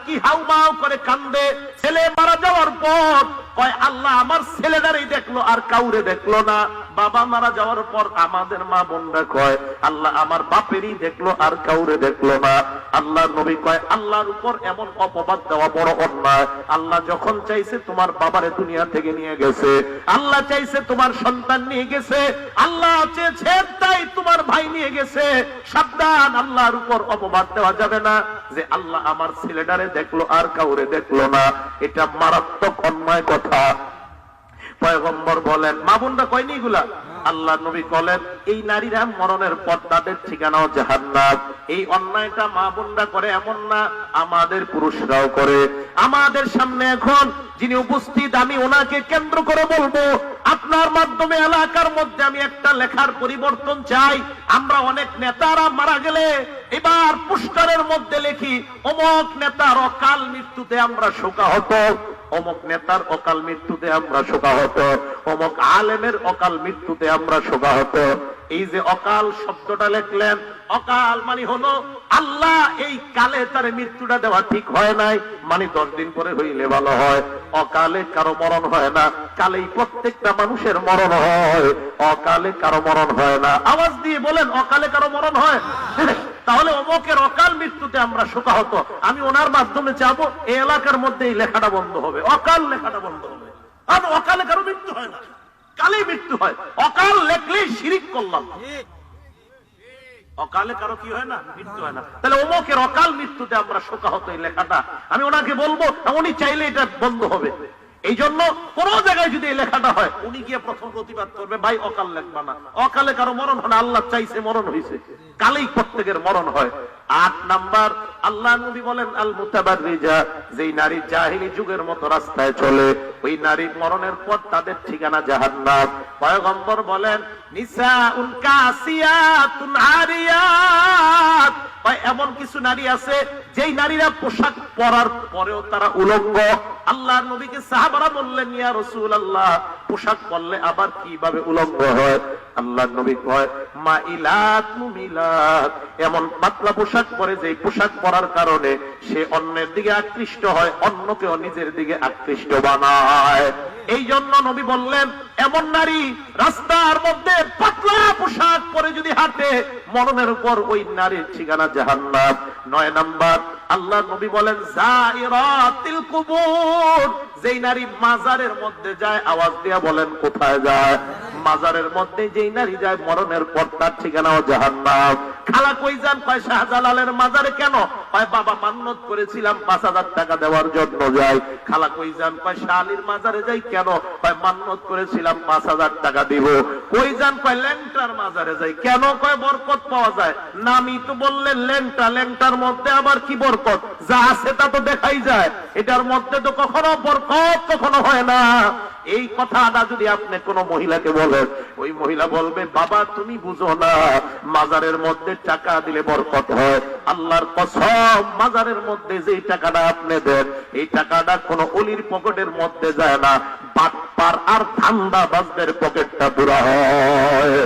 কি হাউমাউ করে কান্দে। ছেলে মারা যাওয়ার পর কয় আল্লাহ আমার ছেলেটারই দেখলো আর কাউরে দেখলো না। বাবা মারা যাওয়ার পর আমাদের মা বোনরা কয় আল্লাহ আমার বাপেরই দেখলো আর কাউরে দেখলো না। আল্লাহ নবী কয় আল্লাহর উপর এমন অপবাদ দেওয়া বড় অন্যায়। আল্লাহ যখন চাইছে তোমার বাবারে দুনিয়া থেকে নিয়ে গেছে, আল্লাহ চাইছে তোমার সন্তান নিয়ে গেছে, আল্লাহ চেয়েছে তাই তোমার ভাই নিয়ে গেছে। সাবধান, আল্লাহর উপর অপবাদ দেওয়া যাবে না যে আল্লাহ আমার ছেলেটারে দেখলো আর কাউরে দেখলো না। এটা মারাত্মক অন্যায় কথা। পয়গম্বর বলেন, মা বোনরা কয়নি এগুলা? আল্লাহ নবী বলেন এই নারীরা মরণের পর তাদের ঠিকানাও জাহান্নাম। এই অন্যায়টা মা বোনরা করে এমন না, আমাদের পুরুষরাও করে। আমাদের সামনে এখন যিনি উপস্থিত, আমি ওনাকে কেন্দ্র করে বলবো, আপনার মাধ্যমে এলাকার মধ্যে আমি একটা লেখার পরিবর্তন চাই। আমরা অনেক নেতারা মারা গেলে এবার পোস্টারের মধ্যে লিখি অমুক নেতার অকাল মৃত্যুতে আমরা শোকাহত, অমুক নেতার অকাল মৃত্যুতে আমরা শোকাহত, অমুক আলেমের অকাল মৃত্যুতে আমরা শোকাহত। এই যে অকাল শব্দটা লিখলেন, অকাল মানে হলো আল্লাহ এই কালে তার মৃত্যুটা দেওয়া ঠিক হয় নাই, মানে 10 দিন পরে হইলে ভালো হয়। অকালে কারো মরণ হয় না, কালেই প্রত্যেকটা মানুষের মরণ হয়, অকালে কারো মরণ হয় না। আওয়াজ দিয়ে বলেন অকালে কারো মরণ হয়? তাহলে অমুকের অকাল মৃত্যুতে আমরা শোকাহত। আমি ওনার মাধ্যমে চাবো এই এলাকার মধ্যে এই লেখাটা বন্ধ হবে, অকাল লেখাটা বন্ধ হবে। আর অকালে কারো মৃত্যু হয় না, কালেই মৃত্যু হয়। অকাল লেখলেই শিরিক করলাম। অকালে কারো কি হয় না? মৃত্যু হয় না। তাহলে অমুকের অকাল মৃত্যুতে আমরা শোকাহত, এই লেখাটা আমি ওনাকে বলবো, উনি চাইলে এটা বন্ধ হবে। এই জন্য কোন জায়গায় যদি এই লেখাটা হয়, উনি গিয়ে প্রথম প্রতিবাদ করবে, ভাই অকাল লেখবা না, অকালে কারো মরণ হয় না, আল্লাহ চাইছে মরণ হয়েছে, কালেই প্রত্যেকের মরণ হয়। 8 নাম্বার, আল্লাহ নবী বলেন আল মুতাবাররিজা, যেই নারী জাহিলি যুগের মতো রাস্তায় চলে, ওই নারী মরণের পর তাদের ঠিকানা জাহান্নাম। পয়গম্বর বলেন নিসাউন কাসিয়াতুন আরিয়াত, এমন কিছু নারী আছে যেই নারীরা পোশাক পরার পরেও তারা উলঙ্গ। আল্লাহর নবীকে সাহাবারা বললেন ইয়া রাসূলুল্লাহ, পোশাক পরলে আবার কিভাবে উলঙ্গ হয়? আল্লাহর নবী কয় মাইলাত মুমিলাত, এমন পাতলা পোশাক পরে যে পোশাক পরার কারণে সে অন্যের দিকে আকৃষ্ট হয়, অন্যকেও নিজের দিকে আকৃষ্ট বানায়। এই জন্য নবী বললেন এমন নারী রাস্তার মধ্যে পাতলা পোশাক পরে যদি হাঁটে, মরণের উপর ওই নারীর ঠিকানা জাহান্নাম। 9 নাম্বার, আল্লাহ নবী বলেন জাইরাতিল কুবুর, যেই নারী মাজারের মধ্যে যায়, আওয়াজ দিয়া বলেন কোথায় যায়? মাজারের মধ্যে যেই নারী যায় মরণের পর তার ঠিকানাও জাহান্নাম। খালা কই যান? কয় শাহজালালের মাজারে। কেন? কয় বাবা মান্নত করেছিলাম 5000 টাকা দেওয়ার জন্য যাই। খালা কই যান? কয় শালির মাজারে যাই। কেন? কয় মান্নত করেছিলাম 5000 টাকা দিব। কই যান? কয় ল্যাংটার মাজারে যাই। কেন? কয় বরকত পাওয়া যায়। নামই তো বললেন ল্যাংটা, ল্যাংটার মধ্যে আবার কি বরকত? যা আছে তা তো দেখাই যায়, এটার মধ্যে তো কখনো বরকত কখনো হয় না। এই কথাটা যদি আপনি কোন মহিলাকে বলেন, ওই মহিলা বলবে বাবা তুমি বুঝো না, মাজারের মধ্যে টাকা দিলে বরকত হয়। আল্লাহর কসম, মাজারের মধ্যে যেই টাকাটা আপনি দেন, এই টাকাটা কোন অলির পকেটের মধ্যে যায় না, বাটপার আর ধান্দাবাজদের পকেটটা পুরা হয়।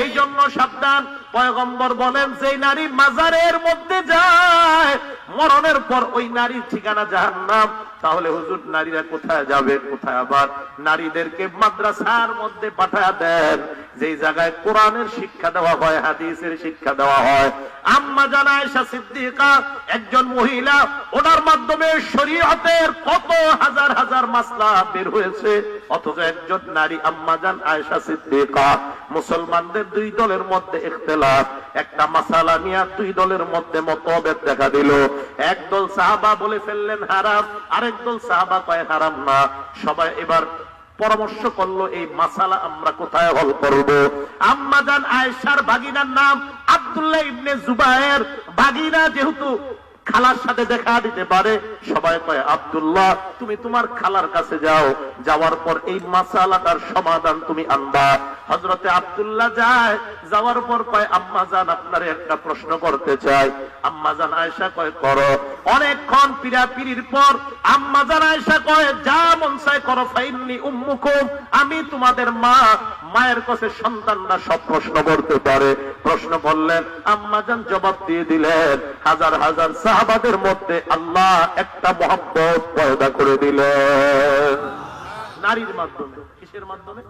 এই জন্য সাবধান। পয়গম্বর বলেন যে নারী মাজারের মধ্যে যায়, মরণের পর ওই নারীর ঠিকানা জাহান্নাম। তাহলে হুজুর নারীরা কোথায় যাবে? কোথায়? আবার নারীদেরকে মাদ্রাসার মধ্যে পাঠায় দেন, যেই জায়গায় কোরআনের শিক্ষা দেওয়া হয়, হাদিসের শিক্ষা দেওয়া হয়। আম্মা জান আয়েশা সিদ্দিকা একজন মহিলা, ওনার মাধ্যমে শরীয়তের কত হাজার হাজার মাসলা বের হয়েছে, অথচ একজন নারী আম্মা জান আয়েশা সিদ্দিকা মুসলমানদের 2 দলের মধ্যে ইখতিলাফ, একটা মাসালা নিয়ে 2 দলের মধ্যে মতভেদ দেখা দিল। একদল সাহাবা বলে ফেললেন হারাম, আরেক দল সাহাবা কয় হারাম না। সবাই এবার পরামর্শ করলো এই মাসালা আমরা কোথায় হল করব। আম্মা জান আয়েশার ভাগিনার নাম আব্দুল্লাহ ইবনে জুবায়ের। ভাগিনা যেহেতু খালার সাথে দেখা দিতে পারে, সবাই কয় আব্দুল্লাহ তুমি তোমার খালার কাছে যাও, যাওয়ার পর এই মাসালাটার সমাধান তুমি আনবা। হযরতে আব্দুল্লাহ যায়, যাওয়ার পর কয় আম্মা জান আপনারে একটা প্রশ্ন করতে চাই। আম্মা জান আয়েশা কয় করো। অনেকক্ষণ পিড়াপিড়ির পর আম্মা জান আয়েশা কয় যা মন চায় করো, ফাইন্নি উম্মুকুম, আমি তোমাদের মা, মায়ের কাছে সন্তানরা সব প্রশ্ন করতে পারে। প্রশ্ন করলেন, আম্মা জান জবাব দিয়ে দিলেন। হাজার হাজার সাহাবাদের মধ্যে আল্লাহ একটা মহব্বত পয়দা করে দিলেন নারীর মাধ্যমে। কিসের মাধ্যমে?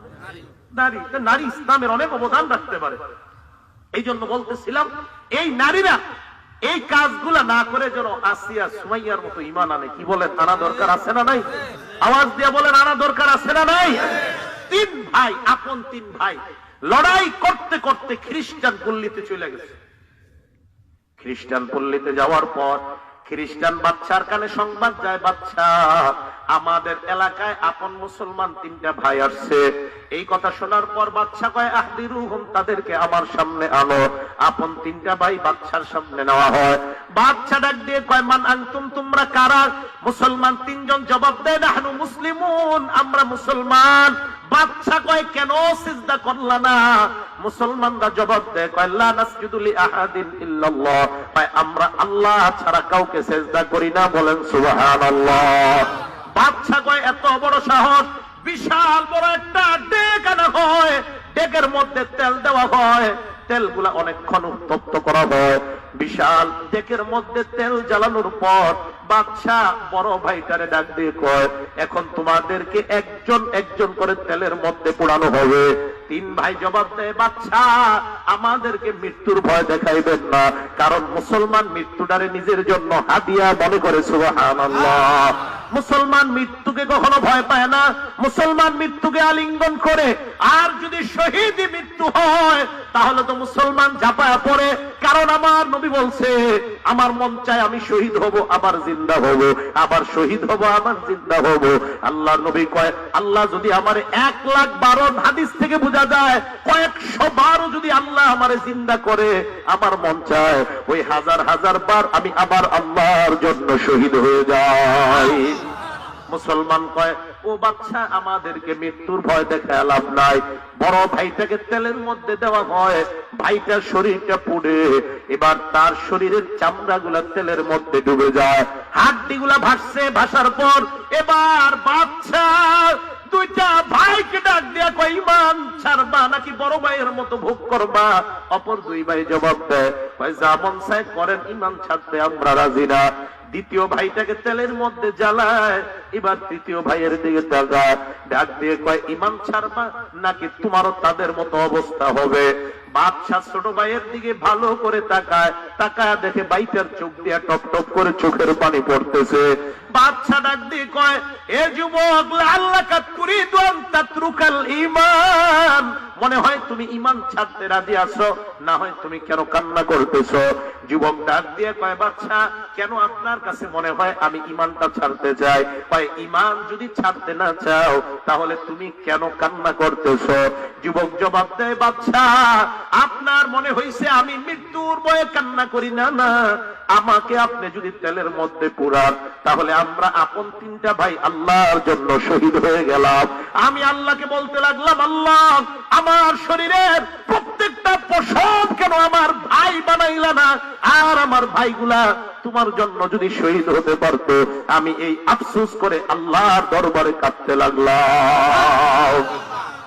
নারী। নারী ইসলামের অনেক অবদান রাখতে পারে। এই জন্য বলতেছিলাম, এই নারীরা এই কাজগুলা না করে যেন আসিয়া সুমাইয়ার মতো ঈমান আনে। কি বলেন, আনা দরকার আছে না নাই? আওয়াজ দিয়ে বলেন, আনা দরকার আছে না নাই? তিন ভাই, আপন তিন ভাই লড়াই করতে করতে খ্রিস্টান পল্লীতে চলে গেছে। খ্রিস্টান পল্লীতে যাওয়ার পর খ্রিস্টান বাচ্চার কানে সংবাদ যায়, বাচ্চা আমাদের এলাকায় আপন মুসলমান তিনটা ভাই আসছে। এই কথা শোনার পর বাচ্চা কয় আহদিরুহুম, তাদেরকে আমার সামনে আনো। আপন তিনটা ভাই বাচ্চার সামনে নেওয়া হয়। বাচ্চা ডাক দিয়ে কয় মান আনতুম, তোমরা কারা? মুসলমান তিনজন জবাব দেয় নাহনু মুসলিমুন, আমরা মুসলমান। বাচ্চা কয় কেন সিজদা করলা না? মুসলমানরা জবাব দেয় কয় লা নাসজুদু লি আহাদিন ইল্লাল্লাহ, কয় আমরা আল্লাহ ছাড়া কাউকে সিজদা করি না। বলেন সুবহানাল্লাহ। বাচ্চা কয় এত বড় সাহস! বিশাল বড় একটা ডেক আনা হয়, ডেকের মধ্যে তেল দেওয়া হয়, তেলগুলা অনেকক্ষণ উত্তপ্ত করা হয়। বিশাল ডেকের মধ্যে তেল জ্বালানোর পর বাদশা বড় ভাইটারে ডাক দিয়ে কয় এখন তোমাদেরকে একজন একজন করে তেলের মধ্যে পোড়ানো হবে। তিন ভাই জবাব দেয়, বাদশা আমাদেরকে মৃত্যুর ভয় দেখাইবেন না, কারণ মুসলমান মৃত্যুটারে নিজের জন্য হাদিয়া মনে করে। সুবহানাল্লাহ। মুসলমান মৃত্যুকে কখনো ভয় পায় না, মুসলমান মৃত্যুকে আলিঙ্গন করে। আর যদি শহীদ মৃত্যু হয় তাহলে তো মুসলমান ঝাঁপায়া পড়ে, কারণ আমার নবী বলছে আমার মন চায় আমি শহীদ হব আবার জিন্দা হব, আবার শহীদ হব আবার জিন্দা হব। আল্লাহর নবী কয় আল্লাহ যদি আমার 1,12 হাদিস থেকে বোঝা যায় কয়েকশো বারও যদি আল্লাহ আমারে জিন্দা করে, আমার মন চায় ওই হাজার হাজার বার আমি আবার আল্লাহর জন্য শহীদ হয়ে যাই। মুসলমান কয় ও বাচ্চা আমাদেরকে মৃত্যুর ভয় দেখায় লাভ নাই। বড় ভাইটাকে তেলের মধ্যে দেওয়া হয়, ভাইটার শরীরটা পুড়ে এবার তার শরীরের চামড়া গুলা তেলের মধ্যে ডুবে যায়, হাড্ডি গুলা ভাসছে। ভাসার পর এবার বাচ্চা দুইটা ভাইকে ডাক দিয়া কয় ঈমান ছাড়বা নাকি বড় ভাইয়ের মতো ভোগ করবা? অপর দুই ভাই জবাব দেয় কয় যা মন চায় করেন, ঈমান ছাড়তে আমরা রাজি না। দ্বিতীয় ভাইটাকে তেলের মধ্যে জ্বালায়, এবার তৃতীয় ভাইয়ের দিকে তাকায়, ডাক দিয়ে কয় ঈমান ছাড়বা নাকি তোমারও তাদের মতো অবস্থা হবে? বাদশা ছোট ভাইয়ের দিকে ভালো করে তাকায়, তাকায় দেখে ভাইটার চোখ দিয়া টপ টপ করে চোখের পানি পড়তেছে। বাদশা ডাক দিয়ে কয় এ যুবক লাআল্লাকা তুরিদু আন তাতরুকাল ঈমান, মনে হয় তুমি ঈমান ছাড়তে রাজি আছো, না হয় তুমি কেন কান্না করতেছো? যুবক ডাক দিয়ে কয় বাদশা কেন আপনার কাছে মনে হয় আমি ঈমানটা ছাড়তে চাই? কয় ঈমান যদি ছাড়তে না চাও তাহলে তুমি কেন কান্না করতেছো? যুবক জবাব দেয় বাদশা আপনার মনে হইছে আমি মৃত্যুর ভয়ে কান্না করি না, না আমাকে আপনি যদি তেলের মধ্যে পুরান তাহলে আমরা আপন তিনটা ভাই আল্লাহর জন্য শহীদ হয়ে গেলাম। আমি আল্লাহকে বলতে লাগলাম আল্লাহ আমার শরীরের প্রত্যেকটা পশম কেন আমার ভাই বানাইলা না, আর আমার ভাইগুলা তোমার জন্য যদি শহীদ হতে পারতো। আমি এই আফসোস করে আল্লাহর দরবারে কাঁদতে লাগলাম।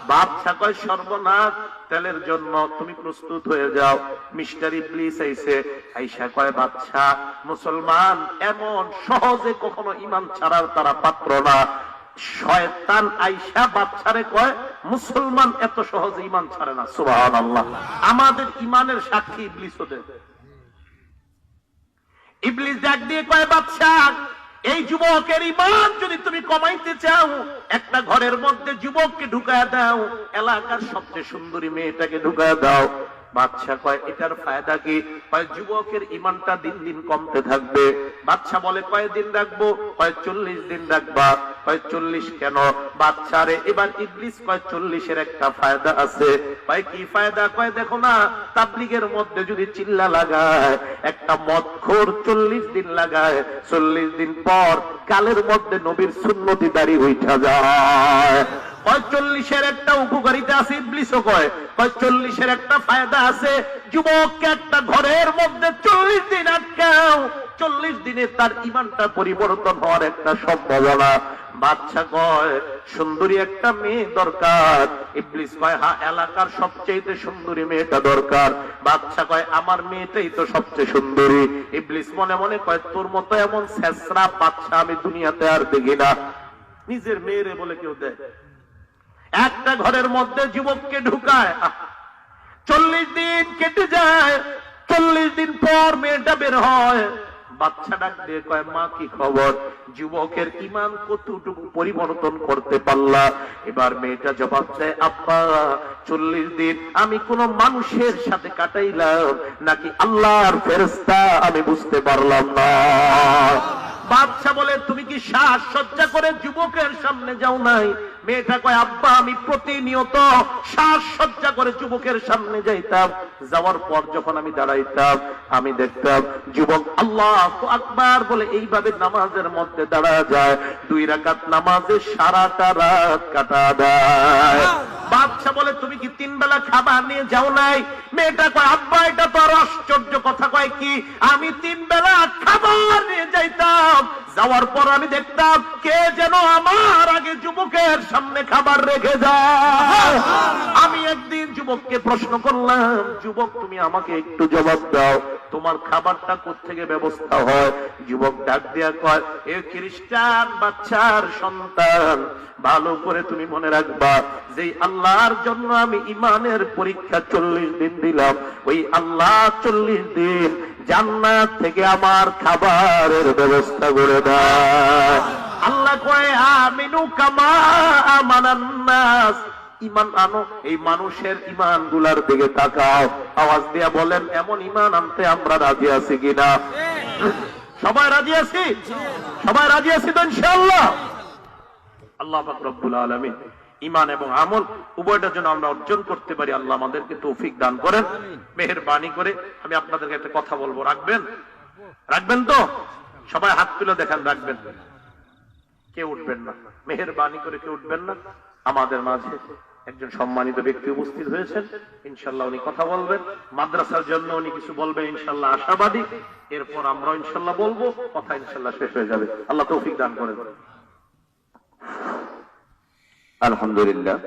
বাদশা কয় সর্বনাশ, তেলের জন্য তুমি প্রস্তুত হয়ে যাও, মিস্টার ইবলিস আইছে। আইসা কয় বাদশা মুসলমান এমন সহজে কখনো ঈমান ছাড়ার তারা পাত্র না। শয়তান আইসা বাদশারে কয় মুসলমান এত সহজে ঈমান ছাড়ে না। সুবহানাল্লাহ। আমাদের ঈমানের সাক্ষী ইবলিস ওদের। ইবলিস ডাক দিয়ে কয় বাদশা এই যুবকের ঈমান যদি তুমি কমাইতে চাও একটা ঘরের মধ্যে যুবককে ঢুকায় দাও, এলাকার সবচেয়ে সুন্দরী মেয়েটাকে ঢুকায় দাও। বাদশা কয় এটার ফায়দা কি? কয় যুবকের ঈমানটা দিন দিন কমতে থাকবে। বাদশা বলে কয়দিন রাখবো? কয় 40 দিন রাখবা। কয় 40 কেন? বাদশারে এবার ইবলিস কয় 40-এর একটা ফায়দা আছে। কয় কি ফায়দা? কয় দেখো না, তাবলীগের মধ্যে যদি চিল্লা লাগায়, একটা মদখোর 40 দিন লাগায়, 40 দিন পর গালের মধ্যে নবীর সুন্নতি দাড়ি উঠা যায়। 40-এর একটা উপকারিতা আছে। ইবলিসও কয় 40-এর একটা ফায়দা আছে। যুবককে একটা ঘরের মধ্যে 40 দিন আটকাও, 40 দিনে তার ঈমানটা পরিবর্তন হওয়ার একটা সম্ভাবনা। বাদশা কয় সুন্দরী একটা মেয়ে দরকার। ইবলিস কয় হ্যাঁ, এলাকার সবচেয়ে সুন্দরী মেয়েটা দরকার। বাদশা কয় আমার মেয়েটাই তো সবচেয়ে সুন্দরী। ইবলিস মনে মনে কয় তোর মতো এমন ছেঁচড়া বাদশা আমি দুনিয়াতে আর দেখি না। নিজের মেয়েরে বলে কেউ দেয়? একটা ঘরের মধ্যে যুবককে ঢুকায়, 40 দিন কেটে যায়, 40 দিন পর মেয়েটা বের হয়। বাচ্চা ডাক দিয়ে কয় মা কি খবর? যুবকের ঈমান কতটুকু পরিবর্তন করতে পারলা? এবার মেয়েটা জবাব দেয় আব্বা 40 দিন আমি কোন মানুষের সাথে কাটাইলাম নাকি আল্লাহর ফেরেশতা আমি বুঝতে পারলাম না। বাদশা বলে তুমি কি শ্বাস সজ্জা করে যুবকের সামনে যাও নাই? মেয়েটা কয় আব্বা আমি প্রতিনিয়ত শ্বাস সজ্জা করে যুবকের সামনে যাইতাম। যাওয়ার পর যখন আমি দাঁড়াইতাম আমি দেখতাম যুবক আল্লাহু আকবার বলে এইভাবে নামাজের মধ্যে দাঁড়া যায়, 2 রাকাত নামাজে সারাটা রাত কাটা দেয়। বাদশা বলে তুমি কি 3 বেলা খাবার নিয়ে যাও নাই? মেয়েটা কয় আব্বা এটা তো আশ্চর্য কথা। কয় কি? আমি 3 বেলা খাবার নিয়ে যাইতাম, যাওয়ার পর আমি দেখতাম কে যেন আমার আগে যুবকের সামনে খাবার রেখে যায়। আমি একদিন যুবককে প্রশ্ন করলাম যুবক তুমি আমাকে একটু জবাব দাও, তোমার খাবারটা কোত্থেকে ব্যবস্থা হয়? যুবক ডাক দিয়া কয় এ খ্রিস্টান বাচ্চার সন্তান, ভালো করে তুমি মনে রাখবা যে আল্লাহর জন্য আমি ঈমানের পরীক্ষা 40 দিন দিলাম, ওই আল্লাহ 40 দিন জান্নাত থেকে আমার খাবারের ব্যবস্থা করে দেয়। আল্লাহ কয় আমিনু কামা আমানান নাস, ঈমান আনো। এই মানুষের ঈমান গুলার দিকে তাকাও, আওয়াজ দিয়া বলেন এমন ঈমান আনতে আমরা রাজি আছি কিনা? সবাই রাজি আছি? সবাই রাজি আছি তো ইনশাআল্লাহ? আল্লাহ পাক রব্বুল আলামিন ঈমান এবং আমল উভয়টার জন্য আমরা অর্জন করতে পারি। আল্লাহ আমাদেরকে তৌফিক দান করেন। মেহেরবানি করে আমি আপনাদেরকে একটা কথা বলবো, রাখবেন? রাখবেন তো? সবাই হাত তুলে দেখান রাখবেন। কেউ উঠবেন না, মেহেরবানি করে কেউ উঠবেন না। আমাদের মাঝে একজন সম্মানিত ব্যক্তি উপস্থিত হয়েছেন, ইনশাআল্লাহ উনি কথা বলবেন। মাদ্রাসার জন্য উনি কিছু বলবেন ইনশাআল্লাহ, আশাবাদী। এরপর আমরা ইনশাআল্লাহ বলবো, কথা ইনশাআল্লাহ শেষ হয়ে যাবে। আল্লাহ তৌফিক দান করেন। আলহামদুলিল্লাহ।